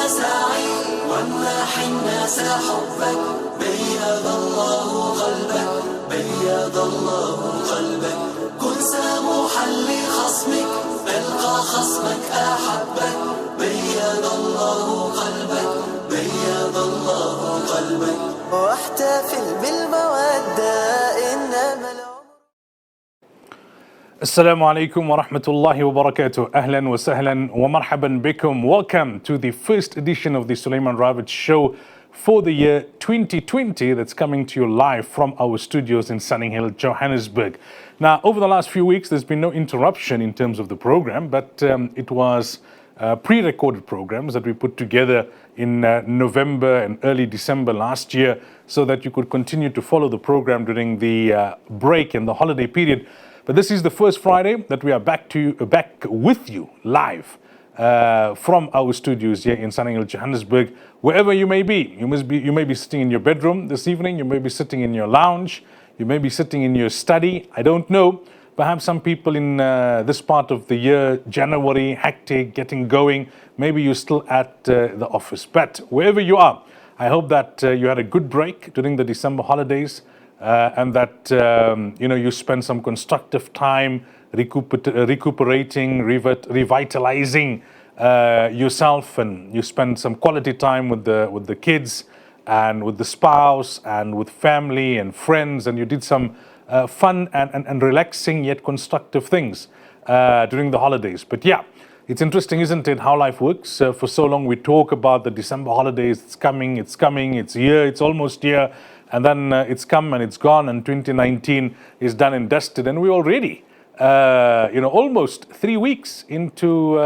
ساعي وامنح الناس حبك بيض الله قلبك بيض الله قلبك كن سموحا لخصمك تلقى خصمك أحبك بيض الله قلبك بيض الله قلبك واحتفل بالمودة إنما Assalamu alaikum wa rahmatullahi wa barakatuh. Ahlan wa sahlan wa marhaban bikum. Welcome to the first edition of the Sulaimaan Ravat show for the year 2020 that's coming to you live from our studios in Sunning Hill, Johannesburg. Now, over the last few weeks, there's been no interruption in terms of the program, but it was pre-recorded programs that we put together in November and early December last year so that you could continue to follow the program during the break and the holiday period. But this is the first Friday that we are back with you live from our studios here in Sunning Hill, Johannesburg. Wherever you may be, you may be sitting in your bedroom this evening, you may be sitting in your lounge, you may be sitting in your study. I don't know. Perhaps some people in this part of the year, January, hectic, getting going. Maybe you're still at the office. But wherever you are, I hope that you had a good break during the December holidays. And that you spend some constructive time recuperating, revitalizing yourself, and you spend some quality time with the kids and with the spouse and with family and friends, and you did some fun and relaxing yet constructive things during the holidays. But yeah, it's interesting, isn't it, how life works? For so long we talk about the December holidays. It's coming, it's here, it's almost here. And then it's come and it's gone, and 2019 is done and dusted, and we're already, almost 3 weeks into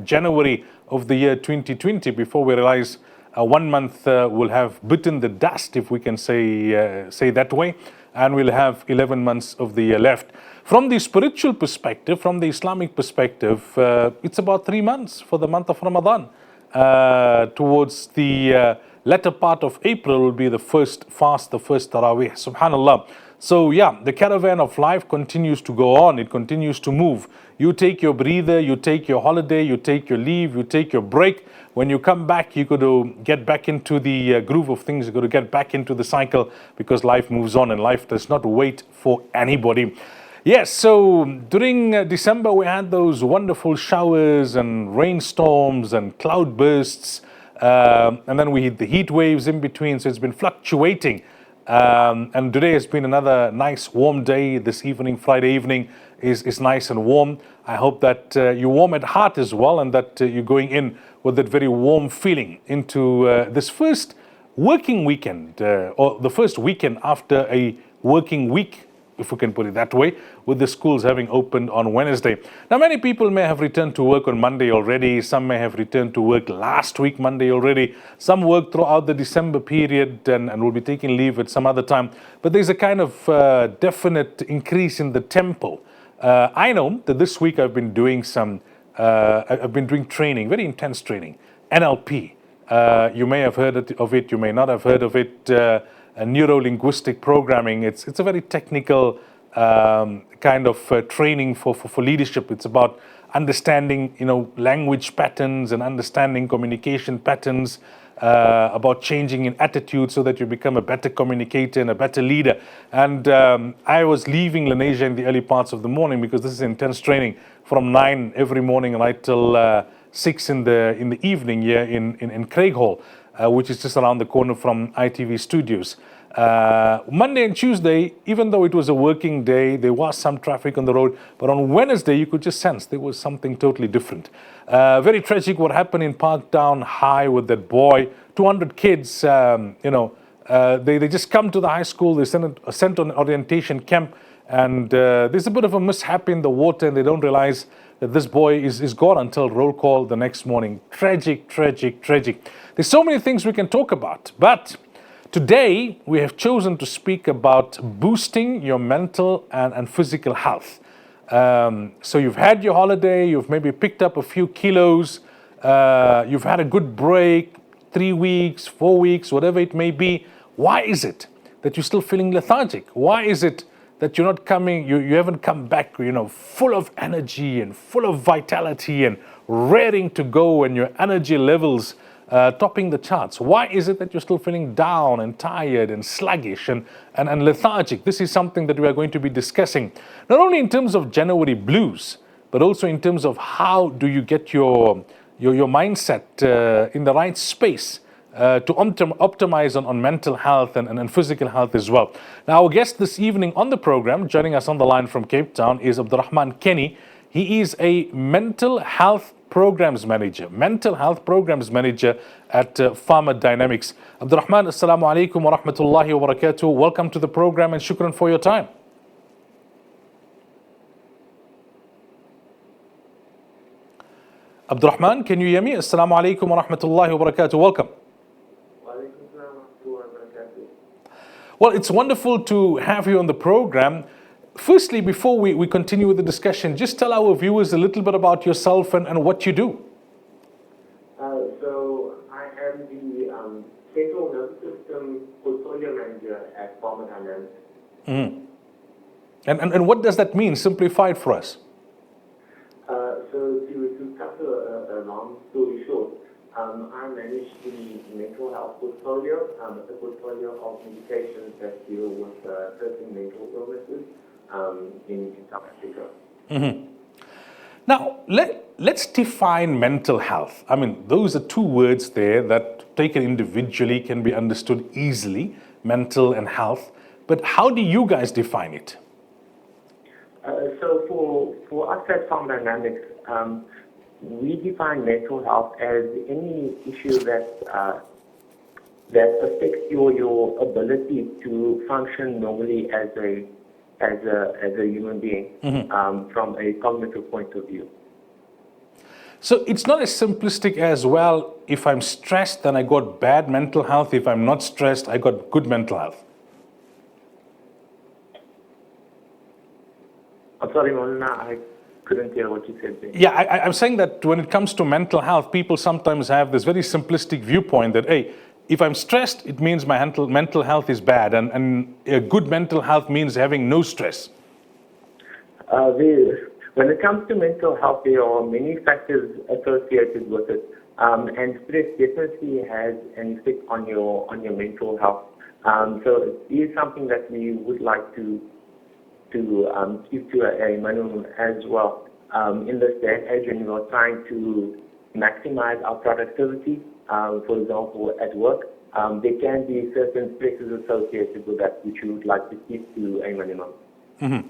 January of the year 2020 before we realize 1 month will have bitten the dust, if we can say that way, and we'll have 11 months of the year left. From the spiritual perspective, from the Islamic perspective, it's about 3 months for the month of Ramadan. Towards the latter part of April will be the first fast, the first Taraweeh, subhanallah. So yeah, the caravan of life continues to go on, it continues to move. You take your breather, you take your holiday, you take your leave, you take your break. When you come back, you got to get back into the groove of things, you got to get back into the cycle, because life moves on and life does not wait for anybody. Yes, so during December we had those wonderful showers and rainstorms and cloud bursts. And then we hit the heat waves in between, so it's been fluctuating. And today has been another nice warm day. This evening, Friday evening, is nice and warm. I hope that you're warm at heart as well, and that you're going in with that very warm feeling into this first working weekend, or the first weekend after a working week, if we can put it that way, with the schools having opened on Wednesday. Now, many people may have returned to work on Monday already. Some may have returned to work last week, Monday already. Some worked throughout the December period and will be taking leave at some other time. But there's a kind of definite increase in the tempo. I know that this week I've been doing training, very intense training, NLP. You may have heard of it, you may not have heard of it. Neuro-linguistic programming. It's a very technical kind of training for leadership. It's about understanding language patterns and understanding communication patterns, about changing in attitude so that you become a better communicator and a better leader. And I was leaving Lenasia in the early parts of the morning, because this is intense training from 9 every morning right till 6 in the evening here in Craig Hall. Which is just around the corner from ITV Studios. Monday and Tuesday, even though it was a working day, there was some traffic on the road. But on Wednesday, you could just sense there was something totally different. Very tragic what happened in Parktown High with that boy. 200 kids, they just come to the high school. They sent on an orientation camp. And there's a bit of a mishap in the water, and they don't realize that this boy is gone until roll call the next morning. Tragic, tragic, tragic. There's so many things we can talk about, but today we have chosen to speak about boosting your mental and physical health. So you've had your holiday, you've maybe picked up a few kilos, you've had a good break, 3 weeks, 4 weeks, whatever it may be. Why is it that you're still feeling lethargic? Why is it that you're not coming, you haven't come back, full of energy and full of vitality and raring to go, and your energy levels topping the charts. Why is it that you're still feeling down and tired and sluggish and lethargic? This is something that we are going to be discussing, not only in terms of January blues, but also in terms of how do you get your mindset in the right space to optimize on mental health and physical health as well. Now, our guest this evening on the program, joining us on the line from Cape Town, is Abdurrahman Kenny. He is a mental health programs manager at Pharma Dynamics. Abdurrahman, assalamu alaikum wa rahmatullahi wa barakatuh. Welcome to the program and shukran for your time. Abdurrahman, can you hear me? Assalamu alaikum wa rahmatullahi wa barakatuh. Welcome. Well, it's wonderful to have you on the program. Firstly, before we continue with the discussion, just tell our viewers a little bit about yourself and what you do. So I am the Central Nervous System Portfolio Manager at Pharma Dynamics. Mm-hmm. And what does that mean? Simplify it for us. So to cut a long story short, I manage the mental health portfolio, a portfolio of medications that deal with certain mental illnesses in South Africa. Mm-hmm. Now, let's define mental health. I mean, those are two words there that taken individually can be understood easily, mental and health. But how do you guys define it? So for us at Pharma Dynamics, we define mental health as any issue that affects your ability to function normally as a human being, mm-hmm. From a cognitive point of view. So it's not as simplistic as, well, if I'm stressed, then I got bad mental health. If I'm not stressed, I got good mental health. I'm sorry, Moulana, I couldn't hear what you said there. Yeah, I'm saying that when it comes to mental health, people sometimes have this very simplistic viewpoint that, hey, if I'm stressed, it means my mental health is bad, and a good mental health means having no stress. When it comes to mental health, there are many factors associated with it, and stress definitely has an effect on your mental health. So it is something that we would like to keep to a minimum as well. In this day and age, when we are trying to maximize our productivity, for example, at work, there can be certain stresses associated with that, which we would like to keep to a minimum. Mm-hmm.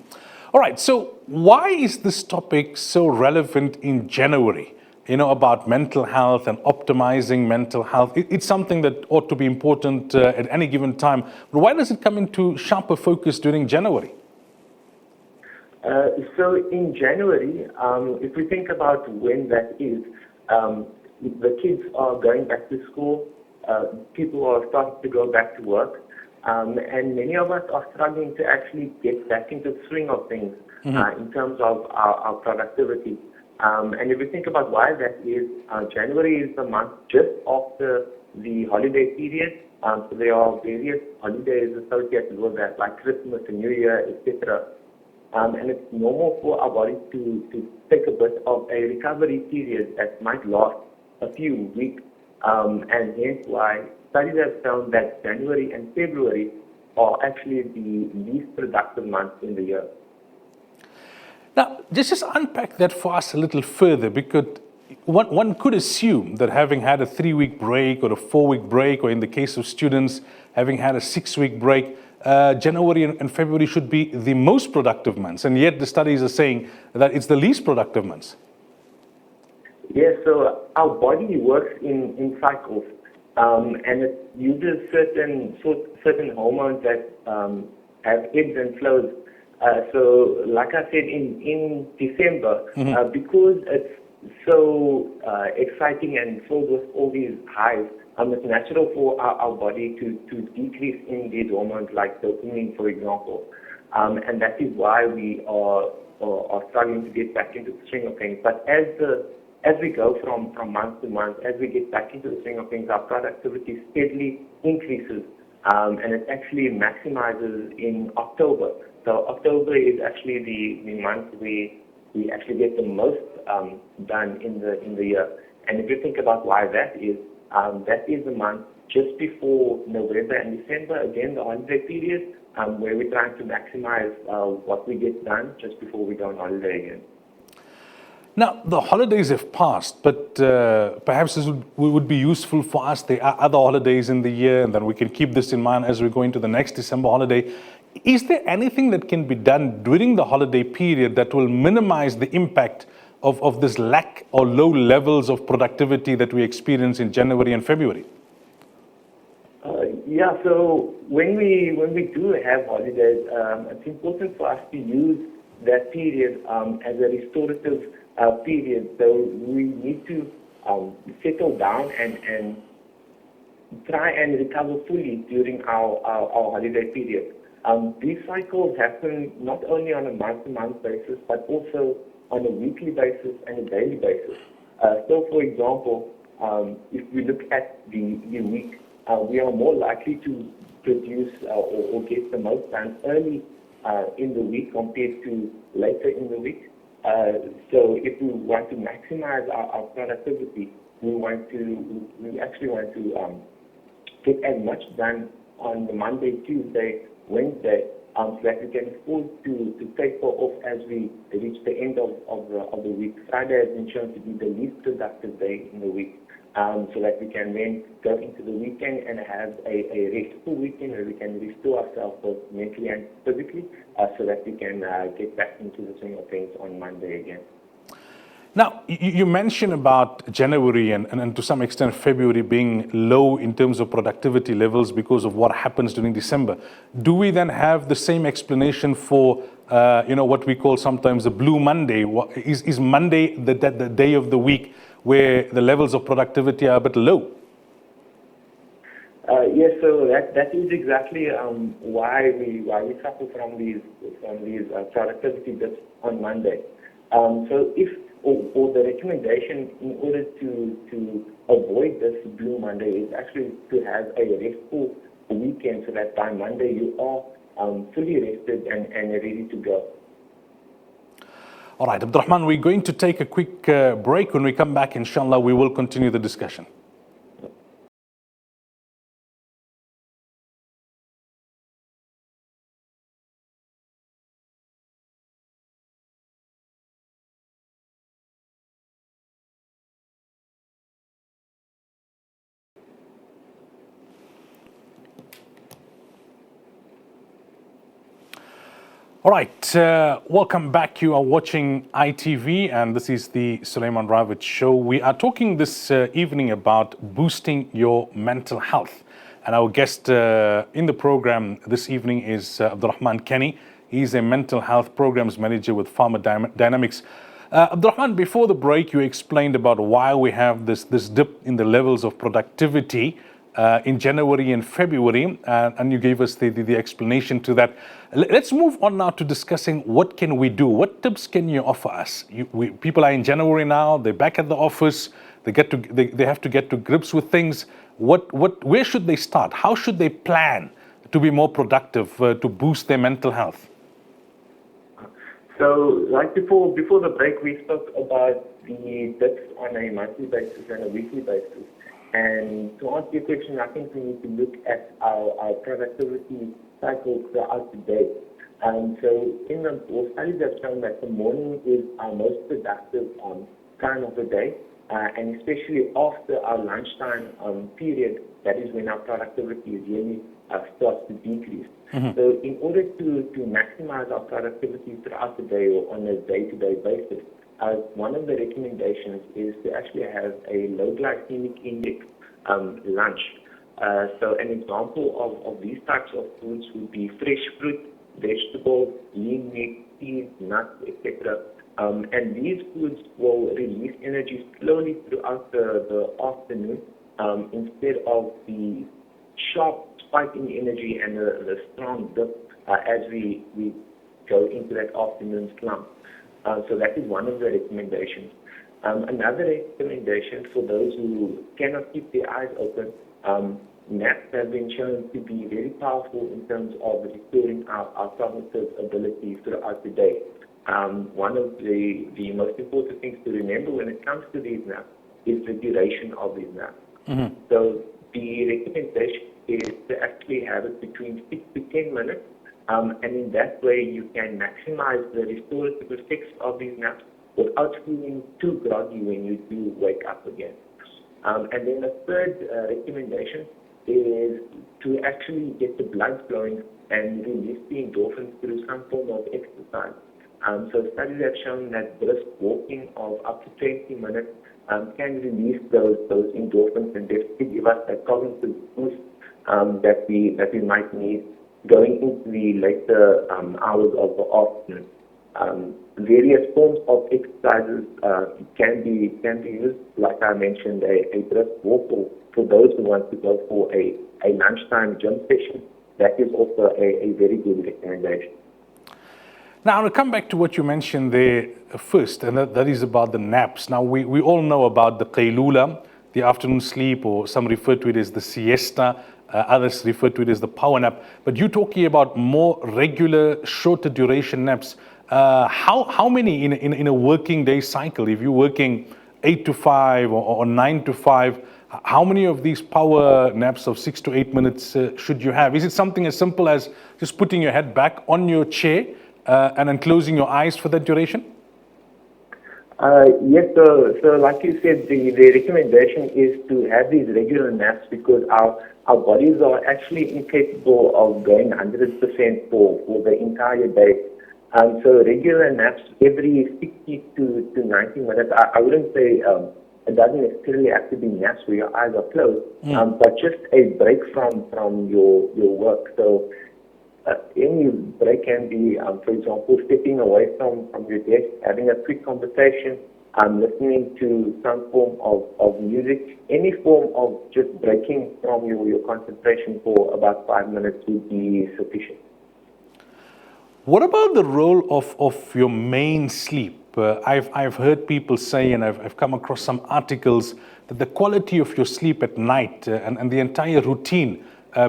All right, so why is this topic so relevant in January, about mental health and optimizing mental health? It's something that ought to be important at any given time. But why does it come into sharper focus during January? So in January, if we think about when that is, the kids are going back to school, people are starting to go back to work, and many of us are struggling to actually get back into the swing of things, mm-hmm. In terms of our productivity. And if we think about why that is, January is the month just after the holiday period, so there are various holidays associated with that, like Christmas and New Year, etc. And it's normal for our body to take a bit of a recovery period that might last a few weeks, and hence why studies have found that January and February are actually the least productive months in the year. Now, just unpack that for us a little further, because one could assume that having had a 3-week break or a 4-week break, or in the case of students, having had a 6-week break, January and February should be the most productive months, and yet the studies are saying that it's the least productive months. Yes, so our body works in cycles, and it uses certain hormones that have ebbs and flows. So, like I said, in December, mm-hmm. Because it's so exciting and filled with all these highs, it's natural for our body to decrease in these hormones like dopamine, for example. And that is why we are struggling to get back into the swing of things. But as we go from month to month, as we get back into the swing of things, our productivity steadily increases, and it actually maximizes in October. So October is actually the month we actually get the most done in the year. And if you think about why that is, That is the month just before November and December, again, the holiday period, where we're trying to maximize what we get done just before we go on holiday again. Now, the holidays have passed, but perhaps this would be useful for us. There are other holidays in the year, and then we can keep this in mind as we go into the next December holiday. Is there anything that can be done during the holiday period that will minimize the impact of this lack or low levels of productivity that we experience in January and February? Yeah, so when we do have holidays, it's important for us to use that period as a restorative period. So we need to settle down and try and recover fully during our holiday period. These cycles happen not only on a month-to-month basis, but also on a weekly basis and a daily basis. So, for example, if we look at the week, we are more likely to produce or get the most done early in the week compared to later in the week. So if we want to maximize our productivity, we actually want to get as much done on the Monday, Tuesday, Wednesday, so that we can afford to taper off as we reach the end of the week. Friday has been shown to be the least productive day in the week, so that we can then go into the weekend and have a restful weekend where we can restore ourselves both mentally and physically, so that we can get back into the swing of things on Monday again. Now, you mentioned about January and to some extent February being low in terms of productivity levels because of what happens during December. Do we then have the same explanation for what we call sometimes the Blue Monday? Is Monday the day of the week where the levels of productivity are a bit low? Yes, so that is exactly why we suffer from these productivity dips on Monday. So if or the recommendation in order to avoid this Blue Monday is actually to have a restful weekend, so that by Monday you are fully rested and ready to go. All right, Abdurrahman, we're going to take a quick break. When we come back, inshallah, we will continue the discussion. All right, welcome back. You are watching ITV, and this is the Sulaimaan Ravat Show. We are talking this evening about boosting your mental health. And our guest in the program this evening is Abdurrahman Kenny. He's a mental health programs manager with Pharma Dynamics. Abdurrahman, before the break, you explained about why we have this dip in the levels of productivity in January and February, and you gave us the explanation to that. Let's move on now to discussing what can we do. What tips can you offer us? People are in January now. They're back at the office. They have to get to grips with things. Where should they start? How should they plan to be more productive, to boost their mental health? So, like before the break, we spoke about the dips on a monthly basis and a weekly basis. And to answer your question, I think we need to look at our productivity cycle throughout the day. So studies have shown that the morning is our most productive time of the day, and especially after our lunchtime period, that is when our productivity really starts to decrease. Mm-hmm. So in order to maximize our productivity throughout the day or on a day-to-day basis, one of the recommendations is to actually have a low glycemic index lunch. So an example of these types of foods would be fresh fruit, vegetables, lean meat, seeds, nuts, etc. And these foods will release energy slowly throughout the afternoon, instead of the sharp spike in energy and the strong dip as we go into that afternoon slump. So that is one of the recommendations. Another recommendation for those who cannot keep their eyes open, naps have been shown to be very powerful in terms of restoring our cognitive abilities throughout the day. One of the most important things to remember when it comes to these naps is the duration of these naps. So the recommendation is to actually have it between 6 to 10 minutes, and in that way you can maximize the restorative effects of these naps without feeling too groggy when you do wake up again. And then the third recommendation is to actually get the blood flowing and release the endorphins through some form of exercise. So studies have shown that brisk walking of up to 20 minutes can release those endorphins and definitely give us that cognitive boost that we might need going into the later hours of the afternoon. Various forms of exercises can be used, like I mentioned, a brisk walk, or for those who want to go for a lunchtime gym session. That is also a very good recommendation. Now, to come back to what you mentioned there first, and that is about the naps. Now, we all know about the qaylula, the afternoon sleep, or some refer to it as the siesta, others refer to it as the power nap. But you're talking about more regular, shorter duration naps. How many in a working day cycle? If you're working 8 to 5 or 9 to 5, how many of these power naps of 6 to 8 minutes should you have? Is it something as simple as just putting your head back on your chair and then closing your eyes for that duration? Yes, so like you said, the recommendation is to have these regular naps because our bodies are actually incapable of going 100% for the entire day. So regular naps every 60 to 90 minutes. I wouldn't say it doesn't necessarily have to be naps where your eyes are closed, but just a break from your work. So any break can be, for example, stepping away from your desk, having a quick conversation, listening to some form of music. Any form of just breaking from your concentration for about 5 minutes would be sufficient. What about the role of your main sleep? I've heard people say, and I've come across some articles, that the quality of your sleep at night and the entire routine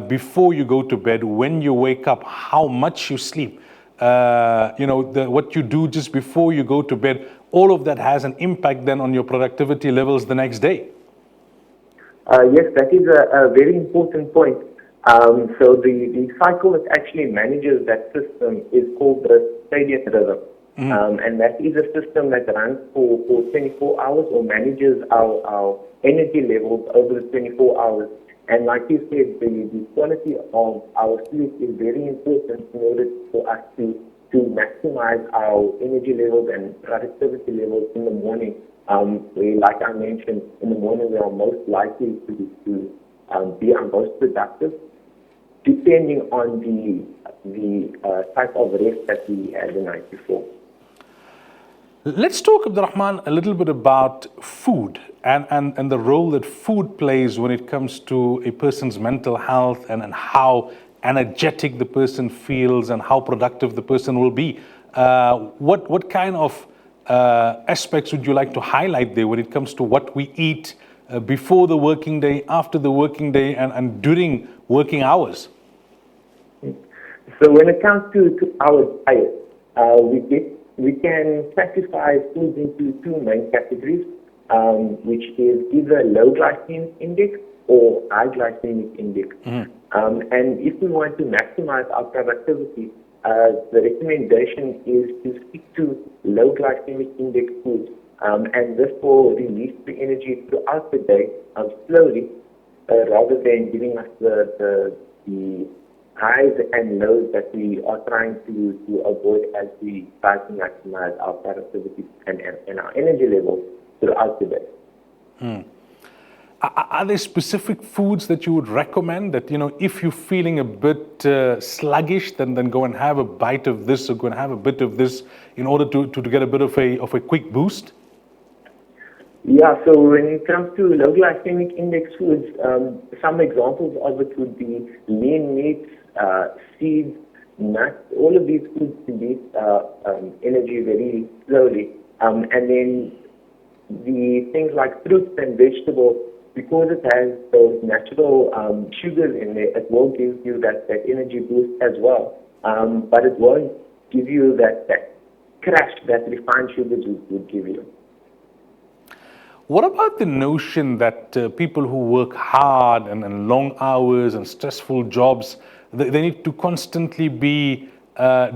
before you go to bed, when you wake up, how much you sleep, what you do just before you go to bed, all of that has an impact then on your productivity levels the next day. Yes, that is a very important point. So the cycle that actually manages that system is called the circadian rhythm. And that is a system that runs for 24 hours or manages our energy levels over the 24 hours. And like you said, the quality of our sleep is very important in order for us to maximize our energy levels and productivity levels in the morning. Where, like I mentioned, in the morning we are most likely to be our most productive, depending on the type of rest that we had the night before. Let's talk, Abdurrahman, a little bit about food and the role that food plays when it comes to a person's mental health and how energetic the person feels and how productive the person will be. What kind of aspects would you like to highlight there when it comes to what we eat before the working day, after the working day, and during working hours? So when it comes to our diet, we can classify foods into two main categories, which is either low glycemic index or high glycemic index. And if we want to maximize our productivity, the recommendation is to stick to low glycemic index foods, and this will release the energy throughout the day slowly, rather than giving us the highs and lows that we are trying to avoid as we try to maximize our productivity and our energy levels throughout the day. Are there specific foods that you would recommend that, if you're feeling a bit sluggish, then go and have a bite of this or go and have a bit of this in order to get a bit of a quick boost? Yeah, so when it comes to low glycemic index foods, some examples of it would be lean meats, seeds, nuts. All of these foods release energy very slowly. And then the things like fruits and vegetables, because it has those natural sugars in there, it will give you that energy boost as well. But it won't give you that crash that refined sugars would give you. What about the notion that people who work hard and long hours and stressful jobs, they need to constantly be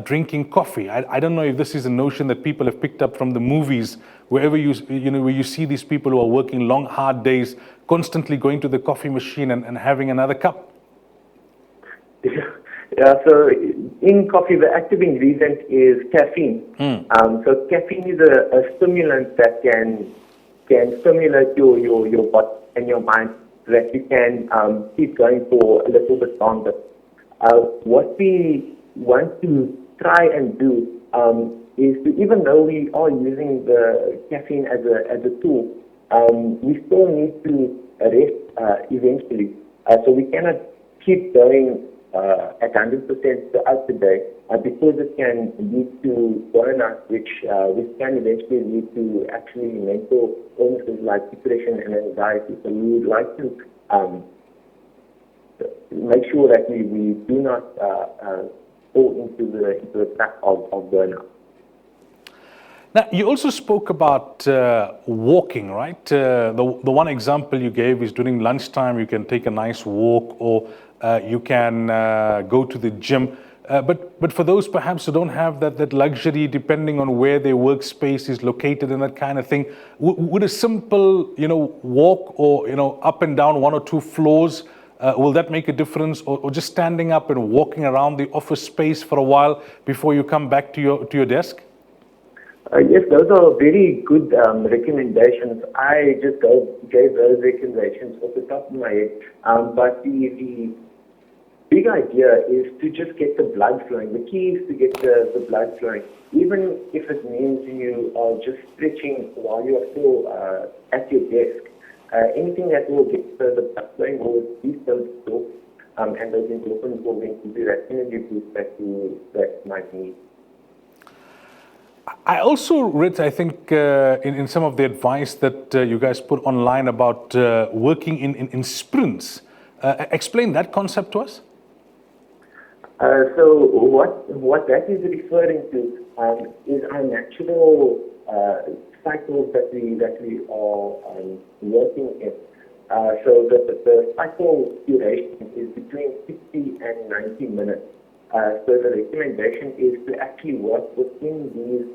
drinking coffee? I don't know if this is a notion that people have picked up from the movies, wherever where you see these people who are working long, hard days, constantly going to the coffee machine and having another cup. Yeah, so in coffee, the active ingredient is caffeine. So caffeine is a stimulant that can stimulate your body and your mind so that you can keep going for a little bit longer. What we want to try and do is to, even though we are using the caffeine as a tool, we still need to rest eventually. So we cannot keep going at 100% throughout the day because it can lead to burnout, which can eventually lead to actually mental illnesses like depression and anxiety. So we would like to make sure that we do not fall into the trap of burnout. Now, you also spoke about walking, right? The one example you gave is during lunchtime, you can take a nice walk, or you can go to the gym. But for those perhaps who don't have that luxury, depending on where their workspace is located and that kind of thing, would a simple, walk or, up and down one or two floors, will that make a difference? Or just standing up and walking around the office space for a while before you come back to your desk? Yes, those are very good recommendations. I just gave those recommendations off the top of my head. But the big idea is to just get the blood flowing. The key is to get the blood flowing. Even if it means you are just stretching while you are still at your desk, anything that will get the blood flowing will release those endorphins, and those endorphins will then give you that energy boost that you might need. I also read, I think, in some of the advice that you guys put online about working in sprints. Explain that concept to us. So what that is referring to is our natural cycles that we are working in. So the cycle duration is between 60 and 90 minutes. So the recommendation is to actually work within these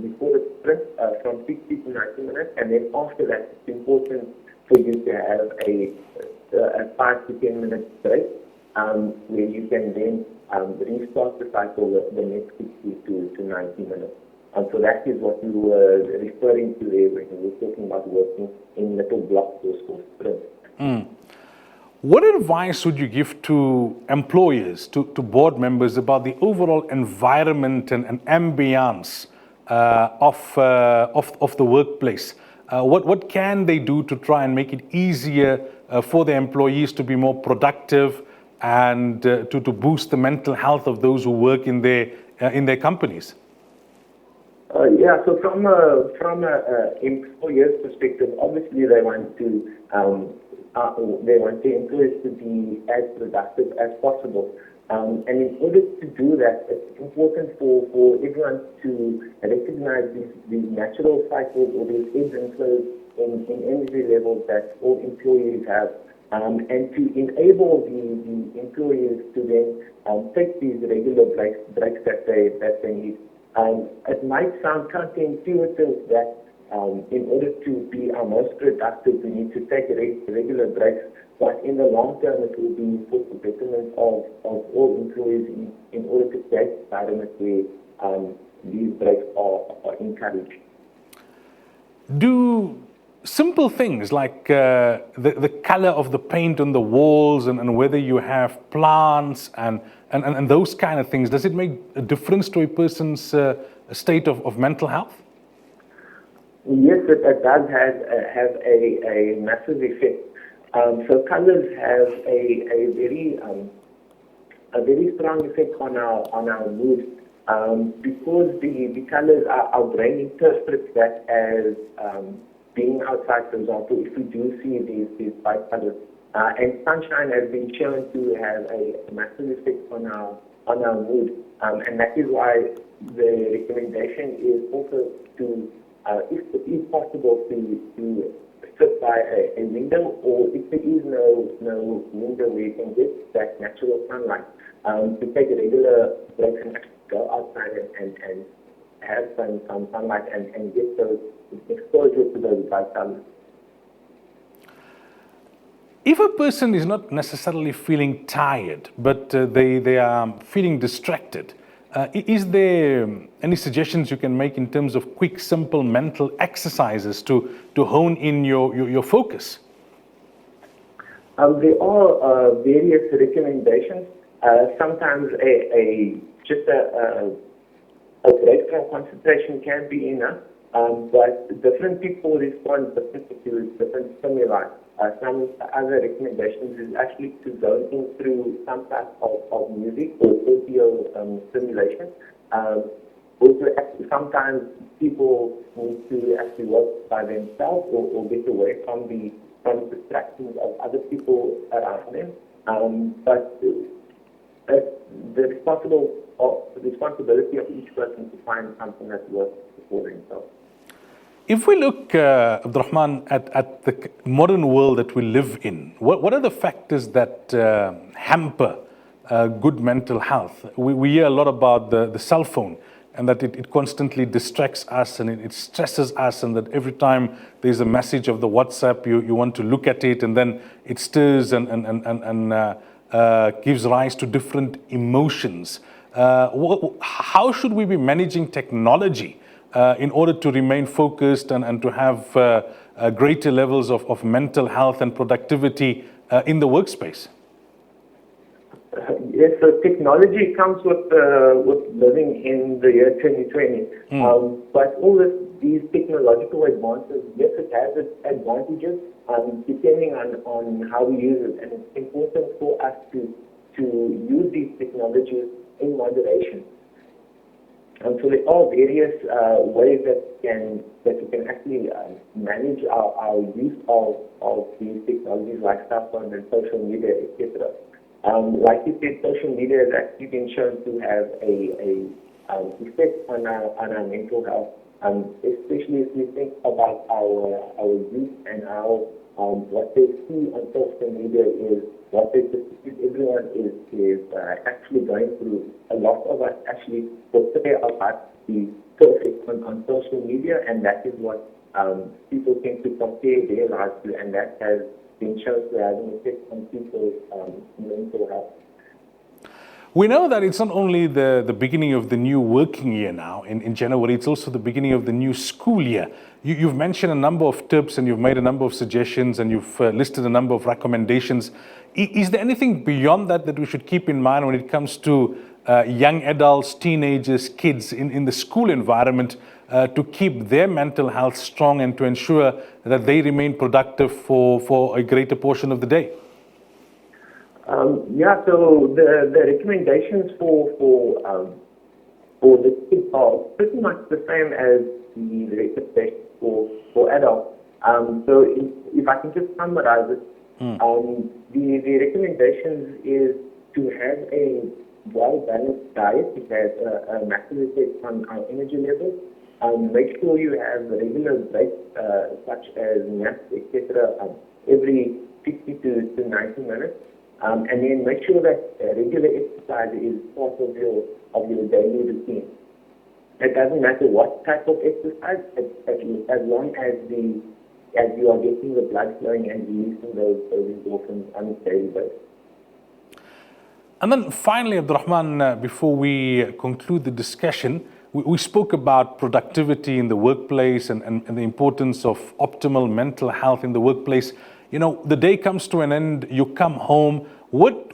before the sprint from 60 to 90 minutes, and then after that it's important for you to have a 5 to 10 minute break where you can then restart the cycle the next 60 to 90 minutes. So that is what you were referring to there when you were talking about working in little blocks or sprints. What advice would you give to employers, to board members about the overall environment and ambience of the workplace? What can they do to try and make it easier for their employees to be more productive and to boost the mental health of those who work in their companies? Yeah, so from a employer's perspective, obviously they want the employees to be as productive as possible. And in order to do that, it's important for everyone to recognize these natural cycles or these ebbs and flows in energy levels that all employees have, and to enable the employees to then take these regular breaks that they need. It might sound counterintuitive that in order to be our most productive, we need to take regular breaks, but in the long term, it will be for the betterment of all employees in order to create an environment where these breaks are encouraged. Do simple things like the color of the paint on the walls and whether you have plants and those kind of things, does it make a difference to a person's state of mental health? Yes, it does have a massive effect. So colors have a very strong effect on our mood because the colors, our brain interprets that as being outside. For example, if we do see these bright colors, and sunshine has been shown to have a massive effect on our mood, and that is why the recommendation is also to if possible, to sit by a window, or if there is no window where you can get that natural sunlight, to take regular breaks and actually go outside and have some sunlight and get those exposure to those bright colors. If a person is not necessarily feeling tired, but they are feeling distracted, is there any suggestions you can make in terms of quick, simple mental exercises to hone in your focus? There are various recommendations. Sometimes just a break from concentration can be enough, but different people respond differently to different stimuli. Some other recommendations is actually to go in through some type of music or audio stimulation. Also, sometimes people need to actually work by themselves or get away from the distractions of other people around them. But the responsibility of each person to find something that works for themselves. If we look, Abdurrahman, at the modern world that we live in, what are the factors that hamper good mental health? We hear a lot about the cell phone, and that it constantly distracts us and it stresses us, and that every time there's a message of the WhatsApp, you want to look at it, and then it stirs and gives rise to different emotions. How should we be managing technology in order to remain focused and to have greater levels of mental health and productivity in the workspace? Yes, so technology comes with living in the year 2020. But all these technological advances, yes, it has its advantages depending on how we use it. And it's important for us to use these technologies in moderation. So there are various ways that we can actually manage our use of these technologies like cell phones and social media, etc. Like you said, social media has actually been shown to have a effect on our mental health, especially if we think about our youth and how what they see on social media is what they perceive everyone is actually going through. A lot of us actually portray our lives to be perfect on social media, and that is what people tend to compare their lives to, and that has been shown to have an effect on people's mental health. We know that it's not only the beginning of the new working year now in January, it's also the beginning of the new school year. You've mentioned a number of tips and you've made a number of suggestions and you've listed a number of recommendations. Is there anything beyond that we should keep in mind when it comes to young adults, teenagers, kids in the school environment to keep their mental health strong and to ensure that they remain productive for a greater portion of the day? So the recommendations for the kids are pretty much the same as the recommendations for adults. So if I can just summarize it, the recommendations is to have a well-balanced diet. It has a massive effect on our energy levels. Make sure you have regular breaks such as naps, etc. Every 60 to 90 minutes. And then make sure that regular exercise is part of your daily routine. It doesn't matter what type of exercise, as long as you are getting the blood flowing and releasing those endorphins on a daily basis. And then finally, Abdurrahman, before we conclude the discussion, we spoke about productivity in the workplace and the importance of optimal mental health in the workplace. You know, the day comes to an end, you come home. What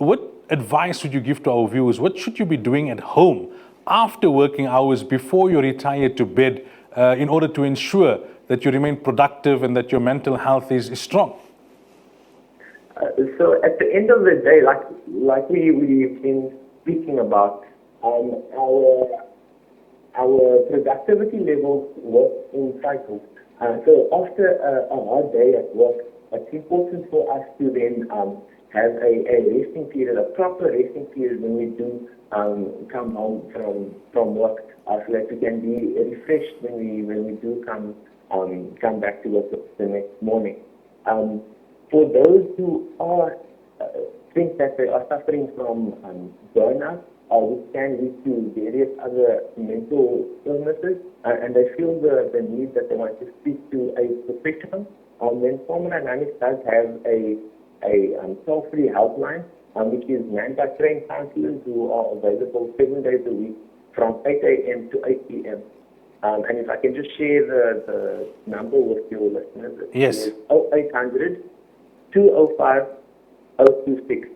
advice would you give to our viewers? What should you be doing at home after working hours before you retire to bed in order to ensure that you remain productive and that your mental health is strong? So at the end of the day, like we've been speaking about, our productivity levels work in cycles. So after a hard day at work, it's important for us to then have a resting period, a proper resting period when we do come home from work, so that we can be refreshed when we do come back to work the next morning. For those who are think that they are suffering from burnout, which can lead to various other mental illnesses, and they feel the need that they want to speak to a professional, then Formula Dynamics does have a toll-free helpline, which is manned by trained counselors who are available 7 days a week from 8 a.m. to 8 p.m. And if I can just share the number with your listeners, Yes. It is 0800 205 026.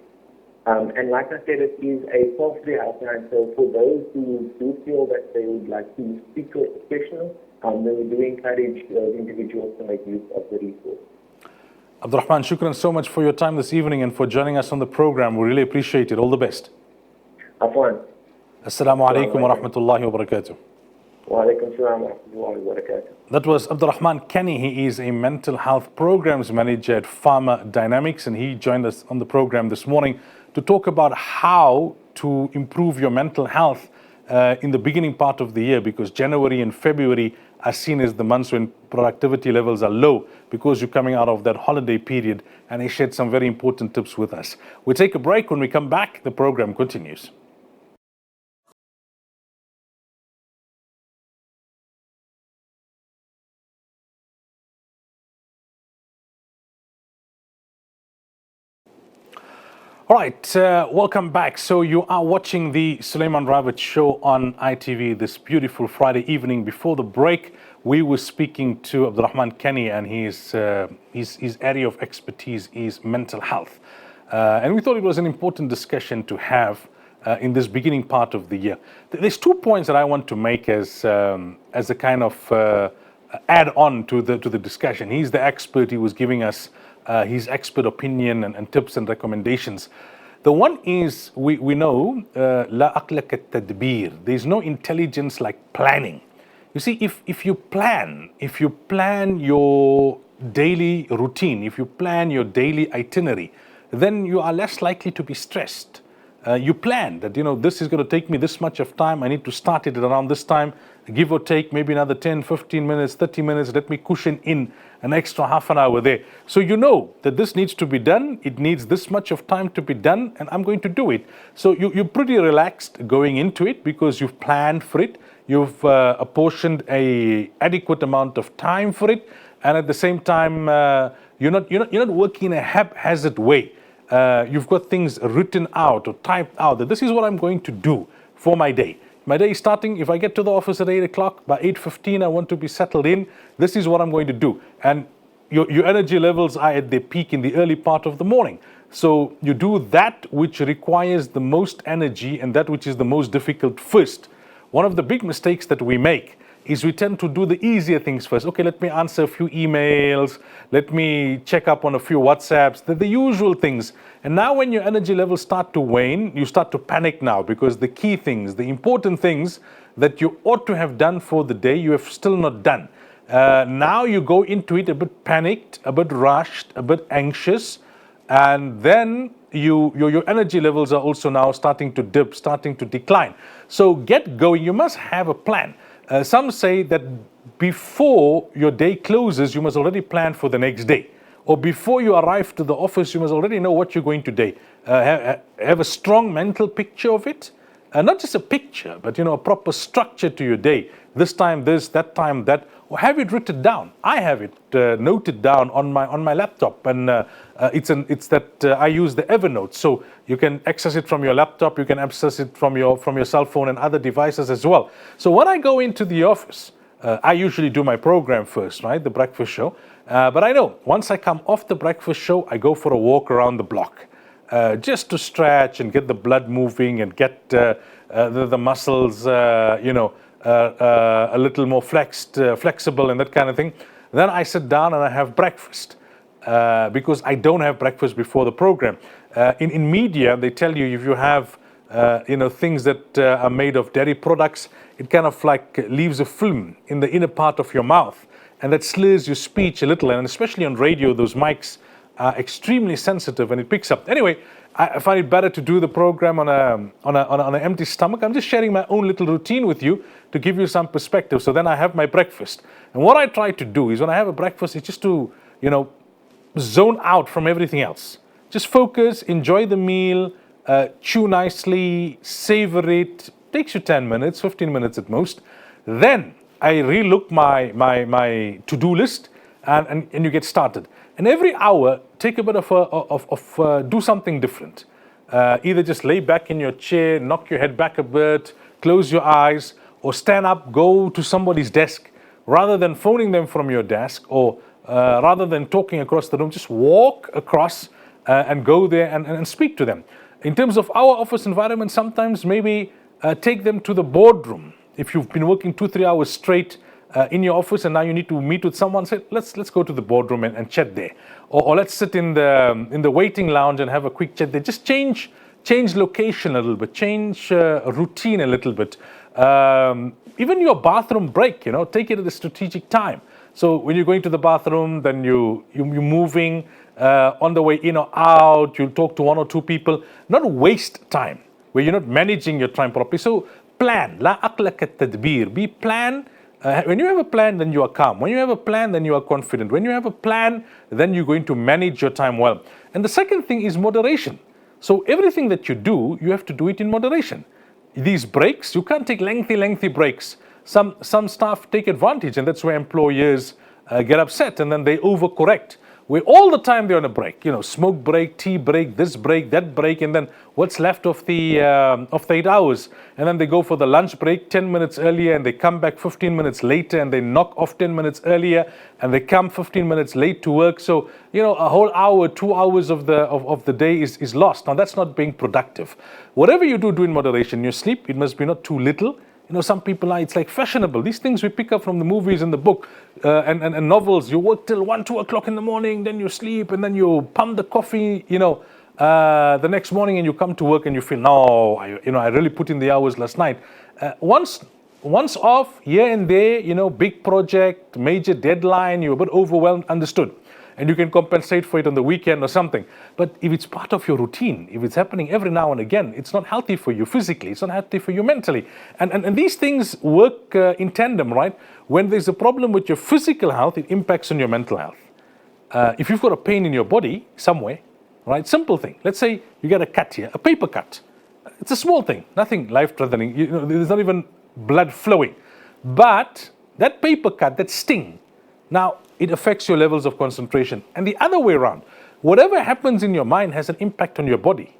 And like I said, it is a toll-free helpline, so for those who do feel that they would like to speak to a professional, then we do encourage those individuals to make use of the resource. Abdurrahman, shukran so much for your time this evening and for joining us on the program. We really appreciate it. All the best. Afwan. Assalamu alaikum wa rahmatullahi wa barakatuh. Wa alaikum salam wa rahmatullahi wa barakatuh. That was Abdurrahman Kenny. He is a mental health programs manager at Pharma Dynamics, and he joined us on the program this morning to talk about how to improve your mental health in the beginning part of the year, because January and February are seen as the months when productivity levels are low because you're coming out of that holiday period, and he shared some very important tips with us. We'll take a break. When we come back, the program continues. All right, welcome back. So you are watching the Sulaimaan Ravat show on ITV this beautiful Friday evening. Before the break, we were speaking to Abdurrahman Kenny, and his area of expertise is mental health. And we thought it was an important discussion to have in this beginning part of the year. There's 2 points that I want to make as a kind of add on to the discussion. He's the expert. He was giving us his expert opinion and tips and recommendations. The one is, we know, لا أقلك التدبير. There's no intelligence like planning. You see, if you plan your daily routine, if you plan your daily itinerary, then you are less likely to be stressed. You plan that, this is going to take me this much of time. I need to start it at around this time, give or take maybe another 10, 15 minutes, 30 minutes. Let me cushion in an extra half an hour there. So you know that this needs to be done. It needs this much of time to be done, and I'm going to do it. So you're pretty relaxed going into it because you've planned for it. You've apportioned a adequate amount of time for it, and at the same time, you're not working in a haphazard way. You've got things written out or typed out that this is what I'm going to do for my day. My day is starting, if I get to the office at 8 o'clock, by 8:15 I want to be settled in. This is what I'm going to do. And your energy levels are at their peak in the early part of the morning. So you do that which requires the most energy and that which is the most difficult first. One of the big mistakes that we make is we tend to do the easier things first. Okay, let me answer a few emails. Let me check up on a few WhatsApps, the usual things. And now when your energy levels start to wane, you start to panic now because the key things, the important things that you ought to have done for the day, you have still not done. Now you go into it a bit panicked, a bit rushed, a bit anxious, and then your energy levels are also now starting to dip, starting to decline. So get going. You must have a plan. Some say that before your day closes, you must already plan for the next day. Or before you arrive to the office, you must already know what you're going to do. Have a strong mental picture of it. Not just a picture, but a proper structure to your day. This time this, that time that. Or have it written down. I have it noted down on my laptop, and I use the Evernote, so you can access it from your laptop. You can access it from your cell phone and other devices as well. So when I go into the office, I usually do my program first, right, the breakfast show. But I know once I come off the breakfast show, I go for a walk around the block, just to stretch and get the blood moving and get the muscles, a little more flexible and that kind of thing. Then I sit down and I have breakfast because I don't have breakfast before the program. In media, they tell you if you have things that are made of dairy products, it kind of like leaves a film in the inner part of your mouth, and that slurs your speech a little. And especially on radio, those mics are extremely sensitive and it picks up. Anyway, I find it better to do the program on an empty stomach. I'm just sharing my own little routine with you to give you some perspective. So then I have my breakfast. And what I try to do is when I have a breakfast, it's just to, zone out from everything else. Just focus, enjoy the meal, chew nicely, savor it. Takes you 10 minutes, 15 minutes at most. Then I relook my to-do list and you get started. And every hour, take a bit of do something different. Either just lay back in your chair, knock your head back a bit, close your eyes, or stand up, go to somebody's desk. Rather than phoning them from your desk or rather than talking across the room, just walk across and go there and speak to them. In terms of our office environment, sometimes maybe take them to the boardroom. If you've been working 2-3 hours straight in your office and now you need to meet with someone, say, let's go to the boardroom and chat there. Or let's sit in the waiting lounge and have a quick chat there. Just change location a little bit, change routine a little bit. Even your bathroom break, take it at a strategic time. So when you're going to the bathroom, then you're moving on the way in or out, you'll talk to 1 or 2 people. Not waste time, where you're not managing your time properly. So plan. La aqlaka tadbir. Be plan. When you have a plan, then you are calm. When you have a plan, then you are confident. When you have a plan, then you're going to manage your time well. And the second thing is moderation. So everything that you do, you have to do it in moderation. These breaks, you can't take lengthy breaks. Some staff take advantage, and that's where employers get upset, and then they overcorrect. Where all the time they're on a break, smoke break, tea break, this break, that break, and then what's left of the 8 hours, and then they go for the lunch break 10 minutes earlier, and they come back 15 minutes later, and they knock off 10 minutes earlier, and they come 15 minutes late to work. So a whole hour, 2 hours of the day is lost. Now that's not being productive. Whatever you do in moderation. Your sleep, it must be not too little. Some people it's like fashionable. These things we pick up from the movies and the book and novels. You work till 1-2 o'clock in the morning, then you sleep, and then you pump the coffee, the next morning, and you come to work and you feel, no, I really put in the hours last night. Once off, here and there, big project, major deadline, you're a bit overwhelmed, understood. And you can compensate for it on the weekend or something. But if it's part of your routine, if it's happening every now and again, it's not healthy for you physically, it's not healthy for you mentally. And these things work in tandem, right? When there's a problem with your physical health, it impacts on your mental health. If you've got a pain in your body somewhere, right? Simple thing. Let's say you get a cut here, a paper cut. It's a small thing, nothing life-threatening. There's not even blood flowing. But that paper cut, that sting, now it affects your levels of concentration. And the other way around, whatever happens in your mind has an impact on your body.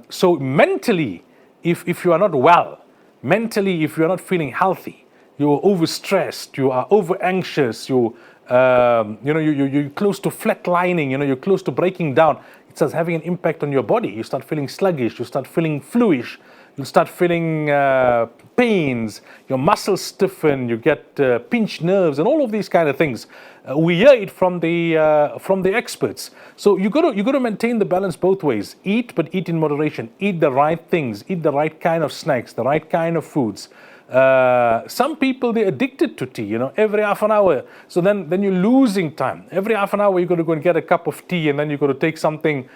So mentally, if you are not well, mentally, if you are not feeling healthy, you are overstressed, you are over anxious, you're close to flatlining, you're close to breaking down. It starts having an impact on your body. You start feeling sluggish, you start feeling fluish, you start feeling pains, your muscles stiffen, you get pinched nerves, and all of these kind of things. We hear it from the experts. So you got to maintain the balance both ways. Eat, but eat in moderation. Eat the right things. Eat the right kind of snacks, the right kind of foods. Some people, they're addicted to tea, every half an hour. So then you're losing time. Every half an hour, you've got to go and get a cup of tea, and then you've got to take something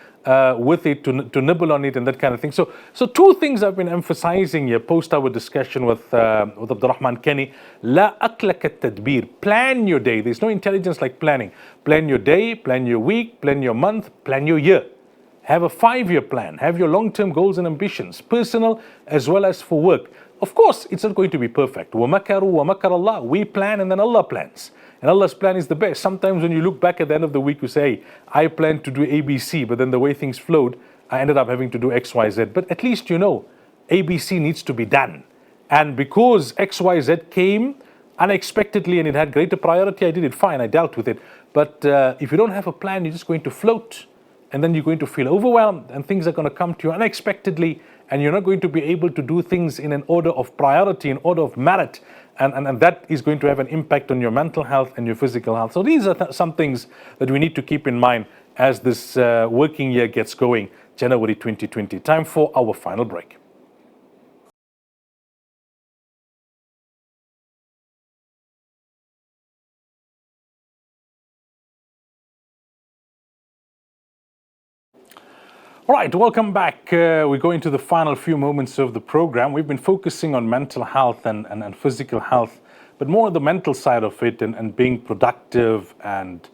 with it to nibble on it and that kind of thing. So 2 things I've been emphasizing here post our discussion with Abdurrahman Kenny. La aklaka tadbir. Plan your day. There's no intelligence like planning. Plan your day, plan your week, plan your month, plan your year. Have a 5-year plan. Have your long-term goals and ambitions, personal as well as for work. Of course, it's not going to be perfect. وَمَكَرُوا وَمَكَرَ اللَّهُ. We plan and then Allah plans. And Allah's plan is the best. Sometimes when you look back at the end of the week, you say, hey, I planned to do ABC, but then the way things flowed, I ended up having to do XYZ. But at least ABC needs to be done. And because XYZ came unexpectedly and it had greater priority, I did it fine, I dealt with it. But if you don't have a plan, you're just going to float. And then you're going to feel overwhelmed, and things are going to come to you unexpectedly, and you're not going to be able to do things in an order of priority, in order of merit, and that is going to have an impact on your mental health and your physical health. So these are some things that we need to keep in mind as this working year gets going, January 2020. Time for our final break. All right, welcome back. We go into the final few moments of the program. We've been focusing on mental health and physical health, but more on the mental side of it and being productive and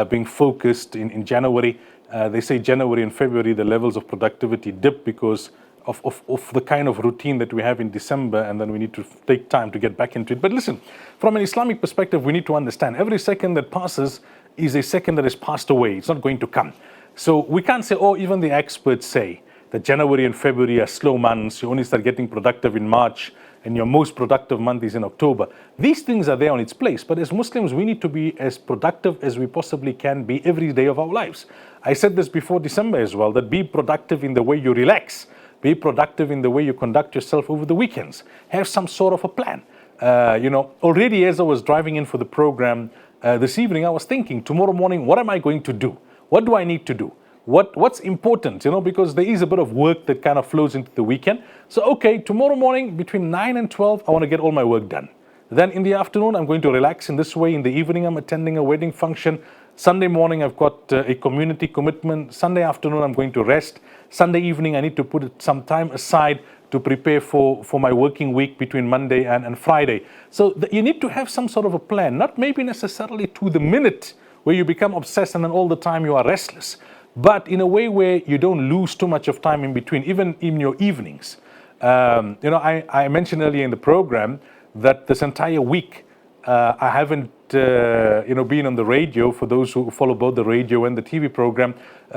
being focused in January. They say January and February, the levels of productivity dip because of the kind of routine that we have in December, and then we need to take time to get back into it. But listen, from an Islamic perspective, we need to understand every second that passes is a second that has passed away. It's not going to come. So we can't say, oh, even the experts say that January and February are slow months. You only start getting productive in March, and your most productive month is in October. These things are there on its place. But as Muslims, we need to be as productive as we possibly can be every day of our lives. I said this before December as well, that be productive in the way you relax. Be productive in the way you conduct yourself over the weekends. Have some sort of a plan. Already as I was driving in for the program this evening, I was thinking, tomorrow morning, what am I going to do? What do I need to do? What's important? Because there is a bit of work that kind of flows into the weekend. So, okay, tomorrow morning between 9 and 12, I want to get all my work done. Then in the afternoon, I'm going to relax in this way. In the evening, I'm attending a wedding function. Sunday morning, I've got a community commitment. Sunday afternoon, I'm going to rest. Sunday evening, I need to put some time aside to prepare for my working week between Monday and Friday. So you need to have some sort of a plan, not maybe necessarily to the minute where you become obsessed and then all the time you are restless, but in a way where you don't lose too much of time in between, even in your evenings. I mentioned earlier in the program that this entire week I haven't been on the radio, for those who follow both the radio and the TV program,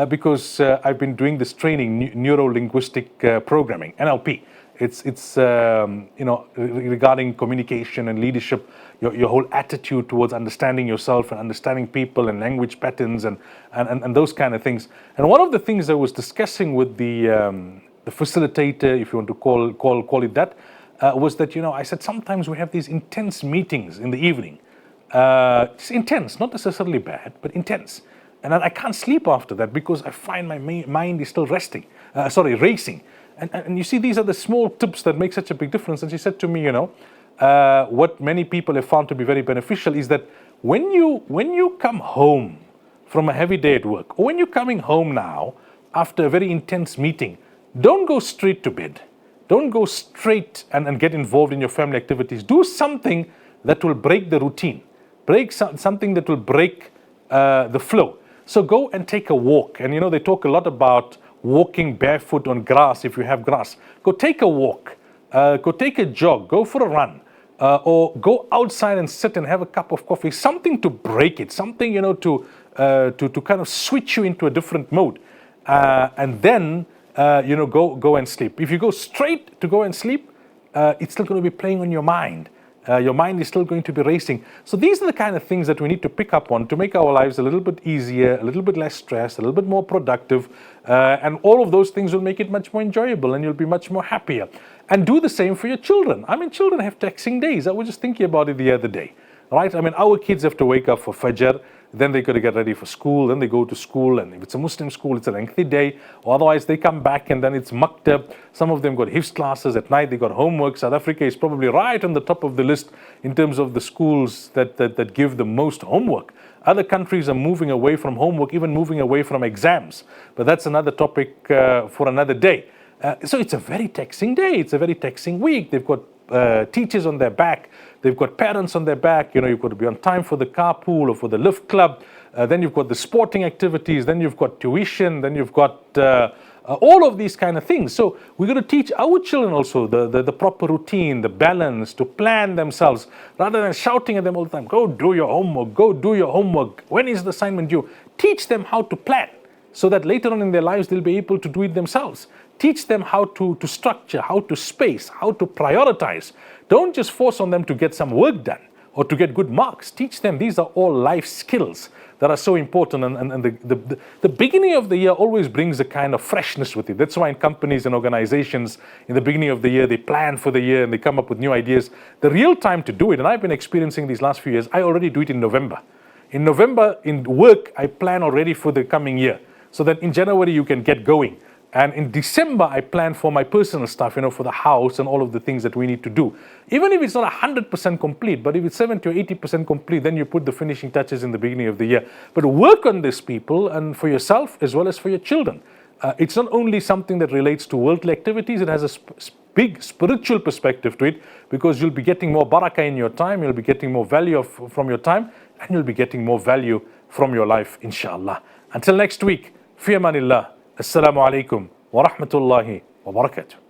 because I've been doing this training, neuro-linguistic programming, NLP. It's regarding communication and leadership, your whole attitude towards understanding yourself and understanding people and language patterns and those kind of things. And one of the things I was discussing with the facilitator, if you want to call it that, was that, I said sometimes we have these intense meetings in the evening. It's intense, not necessarily bad, but intense. And I can't sleep after that because I find my mind is still racing. And you see, these are the small tips that make such a big difference. And she said to me, what many people have found to be very beneficial is that when you come home from a heavy day at work, or when you're coming home now after a very intense meeting, don't go straight to bed. Don't go straight and get involved in your family activities. Do something that will break the routine. Something that will break the flow. So go and take a walk. And they talk a lot about walking barefoot on grass if you have grass. Go take a walk. Go take a jog. Go for a run. Or go outside and sit and have a cup of coffee. Something to break it. Something, to kind of switch you into a different mode. And then, go and sleep. If you go straight to go and sleep, it's still going to be playing on your mind. Your mind is still going to be racing. So these are the kind of things that we need to pick up on to make our lives a little bit easier, a little bit less stressed, a little bit more productive. And all of those things will make it much more enjoyable and you'll be much more happier. And do the same for your children. Children have taxing days. I was just thinking about it the other day. Right? Our kids have to wake up for Fajr, then they got to get ready for school, then they go to school, and if it's a Muslim school, it's a lengthy day, or otherwise they come back and then it's maktab. Some of them got hifz classes at night, they got homework. South Africa is probably right on the top of the list in terms of the schools that give the most homework. Other countries are moving away from homework, even moving away from exams, but that's another topic for another day. So it's a very taxing day, it's a very taxing week. They've got teachers on their back, they've got parents on their back. You've got to be on time for the carpool or for the lift club. Then you've got the sporting activities, then you've got tuition, then you've got all of these kind of things. So we're going to teach our children also the proper routine, the balance, to plan themselves, rather than shouting at them all the time, go do your homework, go do your homework, when is the assignment due? Teach them how to plan, so that later on in their lives they'll be able to do it themselves. Teach them how to structure, how to space, how to prioritize. Don't just force on them to get some work done or to get good marks. Teach them these are all life skills that are so important. And the beginning of the year always brings a kind of freshness with it. That's why in companies and organizations, in the beginning of the year, they plan for the year and they come up with new ideas. The real time to do it, and I've been experiencing these last few years, I already do it in November. In November, in work, I plan already for the coming year, so that in January you can get going. And in December, I plan for my personal stuff, for the house and all of the things that we need to do. Even if it's not 100% complete, but if it's 70 or 80% complete, then you put the finishing touches in the beginning of the year. But work on this, people, and for yourself as well as for your children. it's not only something that relates to worldly activities, it has a big spiritual perspective to it, because you'll be getting more barakah in your time, you'll be getting more value from your time, and you'll be getting more value from your life, inshallah. Until next week, fi amanillah. Assalamu alaikum wa rahmatullahi wa barakatuh.